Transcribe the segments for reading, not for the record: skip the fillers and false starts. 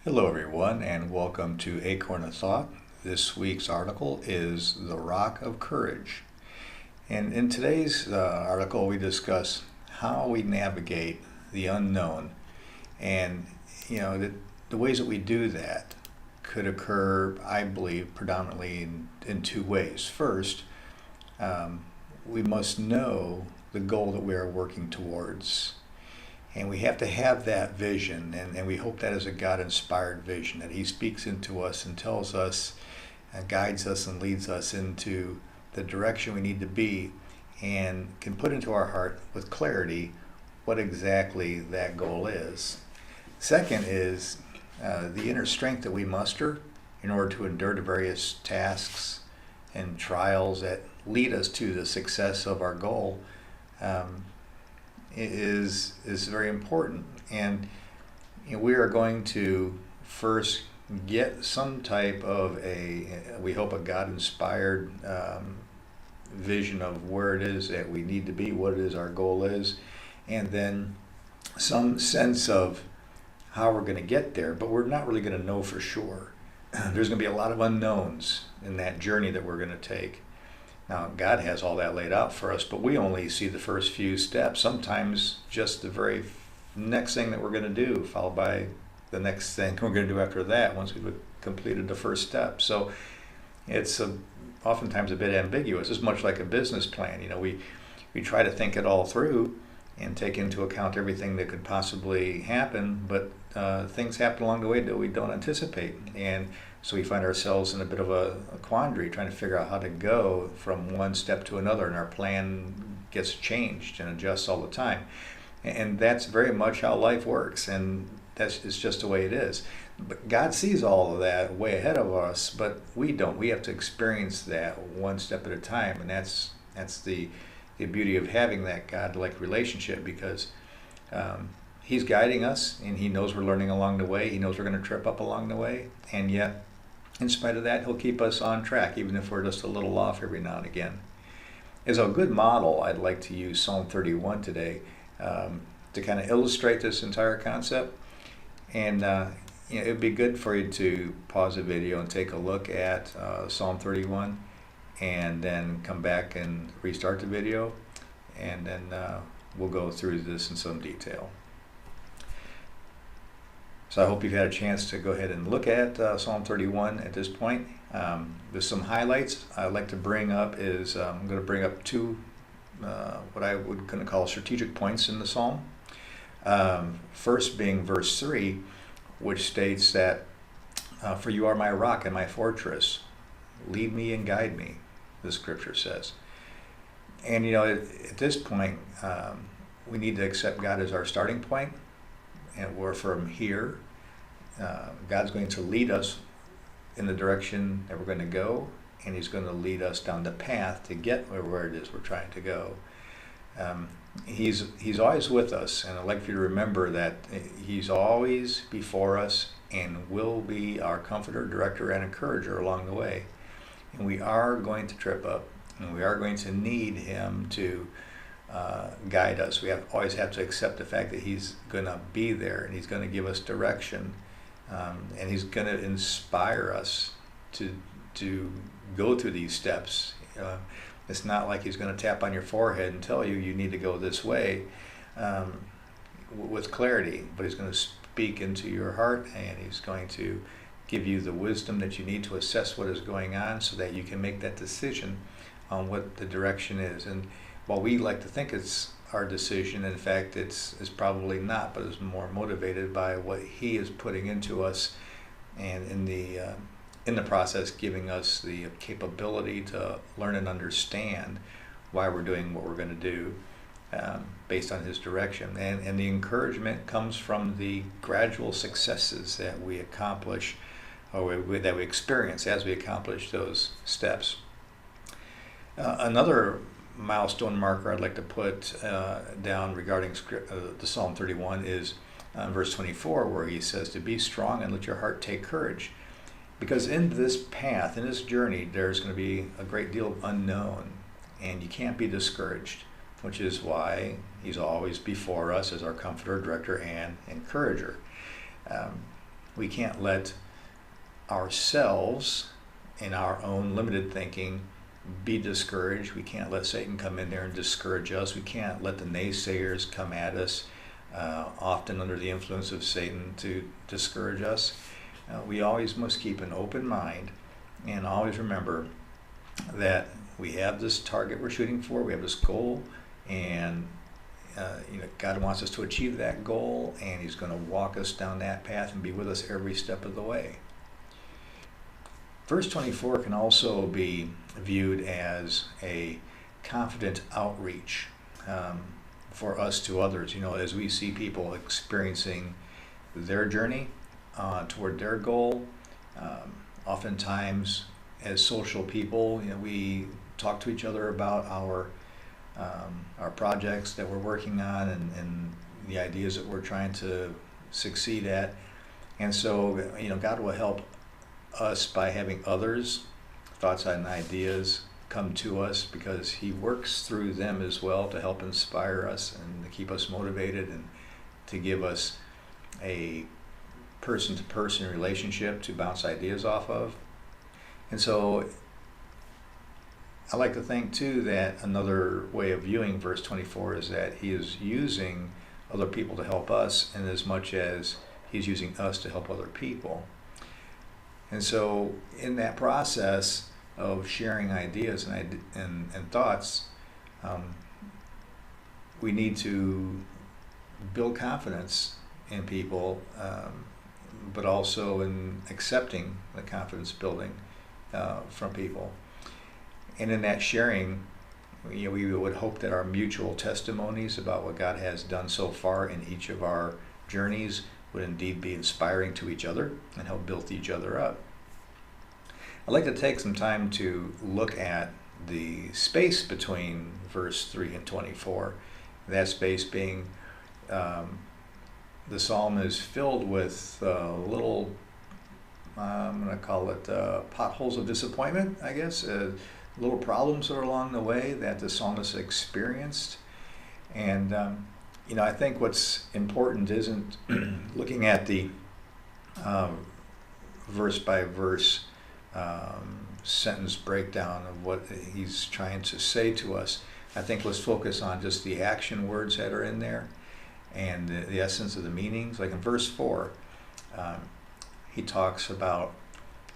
Hello, everyone, and welcome to Acorn of Thought. This week's article is The Rock of Courage. And in today's article, we discuss how we navigate the unknown. And, the ways that we do that could occur, I believe, predominantly in two ways. First, we must know the goal that we are working towards. And we have to have that vision, and we hope that is a God-inspired vision, that He speaks into us and tells us, and guides us and leads us into the direction we need to be, and can put into our heart with clarity what exactly that goal is. Second is the inner strength that we muster in order to endure the various tasks and trials that lead us to the success of our goal. Is very important, and we are going to first get some type of we hope a God-inspired vision of where it is that we need to be, what it is our goal is, and then some sense of how we're going to get there, but we're not really going to know for sure. There's going to be a lot of unknowns in that journey that we're going to take. Now, God has all that laid out for us, but we only see the first few steps, sometimes just the very next thing that we're going to do, followed by the next thing we're going to do after that once we've completed the first step. So it's oftentimes a bit ambiguous. It's much like a business plan. We try to think it all through and take into account everything that could possibly happen, but things happen along the way that we don't anticipate. And so we find ourselves in a bit of a quandary, trying to figure out how to go from one step to another, and our plan gets changed and adjusts all the time. And that's very much how life works, and it's just the way it is. But God sees all of that way ahead of us, but we don't. We have to experience that one step at a time, and that's the beauty of having that God-like relationship, because He's guiding us, and He knows we're learning along the way. He knows we're going to trip up along the way, and yet, in spite of that, He'll keep us on track, even if we're just a little off every now and again. As a good model, I'd like to use Psalm 31 today to kind of illustrate this entire concept. And it'd be good for you to pause the video and take a look at Psalm 31, and then come back and restart the video, and then we'll go through this in some detail. So I hope you've had a chance to go ahead and look at Psalm 31 at this point. There's some highlights I'd like to bring up. I'm going to bring up two, what I would kind of call strategic points in the Psalm. First being verse 3, which states that, "For you are my rock and my fortress. Lead me and guide me," the scripture says. And at this point, we need to accept God as our starting point, and we're from here. God's going to lead us in the direction that we're going to go, and He's going to lead us down the path to get where it is we're trying to go. He's always with us, and I'd like for you to remember that He's always before us and will be our comforter, director, and encourager along the way. And we are going to trip up, and we are going to need Him to guide us. We always have to accept the fact that He's going to be there, and He's going to give us direction, and He's going to inspire us to go through these steps. It's not like He's going to tap on your forehead and tell you need to go this way with clarity, but He's going to speak into your heart, and He's going to give you the wisdom that you need to assess what is going on, so that you can make that decision on what the direction is. And while we like to think it's our decision, in fact it's probably not, but it's more motivated by what He is putting into us, and in the process giving us the capability to learn and understand why we're doing what we're going to do, based on His direction. And the encouragement comes from the gradual successes that we accomplish, or that we experience as we accomplish those steps. Another milestone marker I'd like to put down regarding the Psalm 31 is verse 24, where He says to be strong and let your heart take courage. Because in this path, in this journey, there's going to be a great deal of unknown, and you can't be discouraged, which is why He's always before us as our comforter, director, and encourager. we can't let ourselves in our own limited thinking be discouraged. We can't let Satan come in there and discourage us. We can't let the naysayers come at us, often under the influence of Satan, to discourage us. We always must keep an open mind and always remember that we have this target we're shooting for, we have this goal, and God wants us to achieve that goal, and He's going to walk us down that path and be with us every step of the way. Verse 24 can also be viewed as a confident outreach for us to others. As we see people experiencing their journey toward their goal, oftentimes as social people, we talk to each other about our projects that we're working on and the ideas that we're trying to succeed at. And so, God will help us by having others' thoughts and ideas come to us, because He works through them as well to help inspire us and to keep us motivated and to give us a person-to-person relationship to bounce ideas off of. And so I like to think too that another way of viewing verse 24 is that He is using other people to help us, in as much as He's using us to help other people. And so in that process of sharing ideas and thoughts, we need to build confidence in people, but also in accepting the confidence building from people. And in that sharing, we would hope that our mutual testimonies about what God has done so far in each of our journeys would indeed be inspiring to each other and help build each other up. I'd like to take some time to look at the space between verse 3 and 24. That space being the psalm is filled with little, I'm going to call it potholes of disappointment, I guess, little problems that are along the way that the psalmist experienced. And I think what's important isn't looking at the verse by verse sentence breakdown of what he's trying to say to us. I think let's focus on just the action words that are in there and the essence of the meanings. Like in verse 4, he talks about,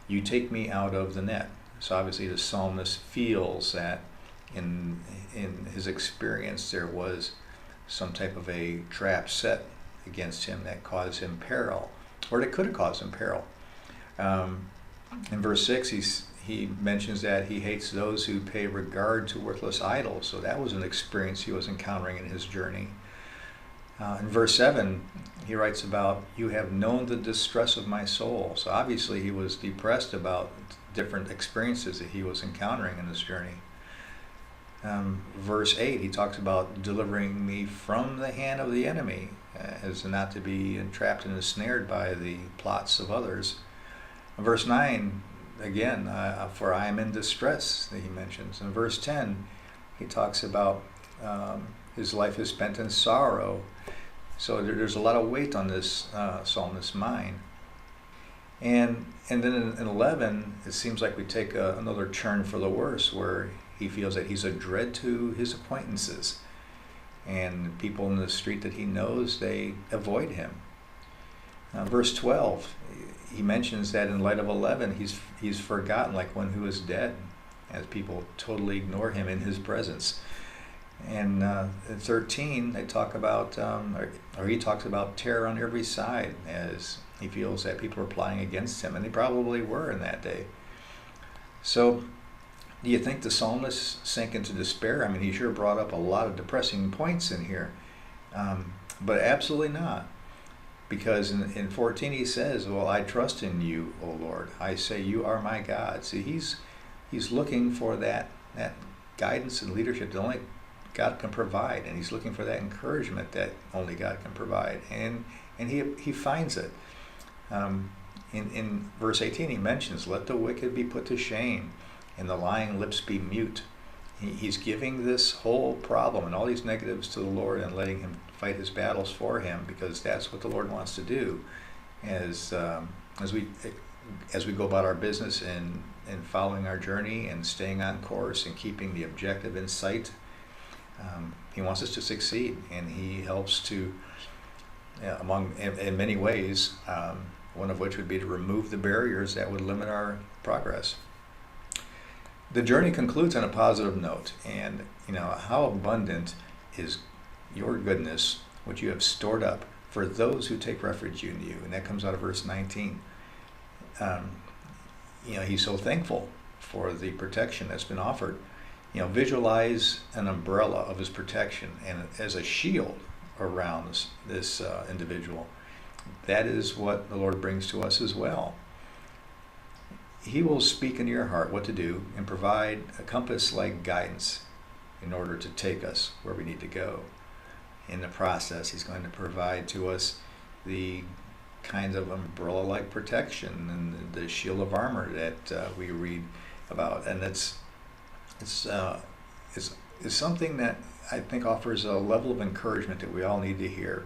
"You take me out of the net." So obviously the psalmist feels that in his experience there was some type of a trap set against him that caused him peril, or that could have caused him peril. In verse 6, he mentions that he hates those who pay regard to worthless idols. So that was an experience he was encountering in his journey. In verse 7, he writes about, "You have known the distress of my soul." So obviously he was depressed about different experiences that he was encountering in his journey. Verse 8, he talks about delivering me from the hand of the enemy, as not to be entrapped and ensnared by the plots of others. Verse 9, again, for I am in distress, that he mentions. In verse 10, he talks about his life is spent in sorrow. So there's a lot of weight on this psalmist's mind. And then in 11, it seems like we take another turn for the worse, where he feels that he's a dread to his acquaintances. And people in the street that he knows, they avoid him. Verse 12, he mentions that in light of 11, he's forgotten like one who is dead, as people totally ignore him in his presence. And in 13, they talk about, or he talks about terror on every side, as he feels that people are plotting against him, and they probably were in that day. So, do you think the psalmist sank into despair? I mean, he sure brought up a lot of depressing points in here, but absolutely not. Because in 14 he says, "Well, I trust in you, O Lord. I say you are my God." See, he's looking for that guidance and leadership that only God can provide, and he's looking for that encouragement that only God can provide, and he finds it. In verse 18 he mentions, "Let the wicked be put to shame, and the lying lips be mute." He's giving this whole problem and all these negatives to the Lord and letting him fight his battles for him, because that's what the Lord wants to do, as as we go about our business and following our journey and staying on course and keeping the objective in sight. He wants us to succeed, and he helps to, in many ways, one of which would be to remove the barriers that would limit our progress. The journey concludes on a positive note, and how abundant is your goodness, which you have stored up for those who take refuge in you, and that comes out of verse 19. He's so thankful for the protection that's been offered. Visualize an umbrella of his protection and as a shield around this individual. That is what the Lord brings to us as well. He will speak into your heart what to do and provide a compass-like guidance in order to take us where we need to go. In the process, he's going to provide to us the kinds of umbrella-like protection and the shield of armor that we read about, and it's something that I think offers a level of encouragement that we all need to hear,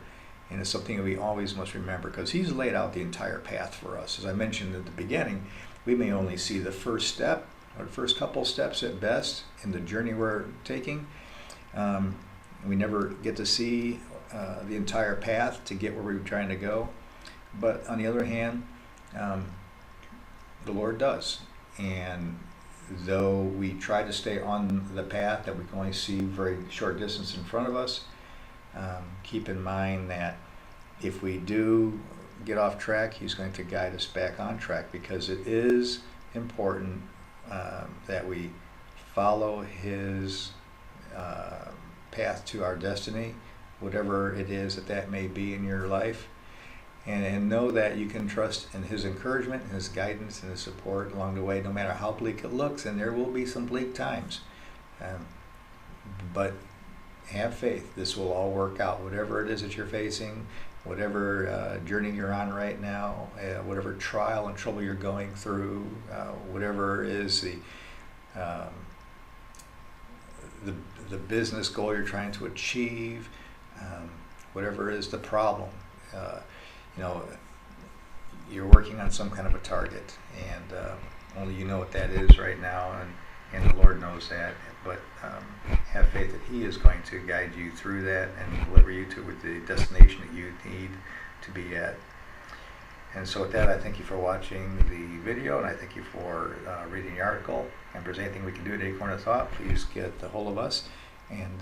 and it's something that we always must remember, because he's laid out the entire path for us. As I mentioned at the beginning, we may only see the first step or the first couple steps at best in the journey we're taking. We never get to see the entire path to get where we're trying to go. But on the other hand, the Lord does. And though we try to stay on the path that we can only see very short distance in front of us, keep in mind that if we do get off track, he's going to guide us back on track, because it is important that we follow his path to our destiny, whatever it is that may be in your life. And know that you can trust in his encouragement, his guidance, and his support along the way, no matter how bleak it looks. And there will be some bleak times. But have faith. This will all work out. Whatever it is that you're facing, whatever journey you're on right now, whatever trial and trouble you're going through, whatever is the business goal you're trying to achieve, whatever is the problem. You're working on some kind of a target, and only you know what that is right now, and the Lord knows that. But have faith that he is going to guide you through that and deliver you to the destination that you need to be at. And so with that, I thank you for watching the video, and I thank you for reading the article. And if there's anything we can do at Acorn of Thought, please get a hold of us, and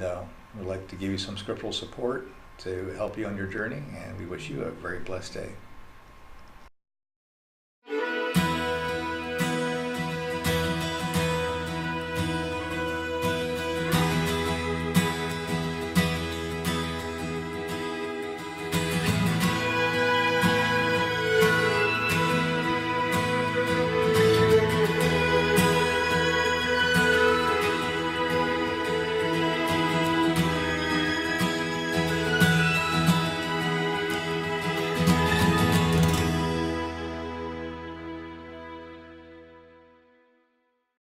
we'd like to give you some scriptural support to help you on your journey, and we wish you a very blessed day.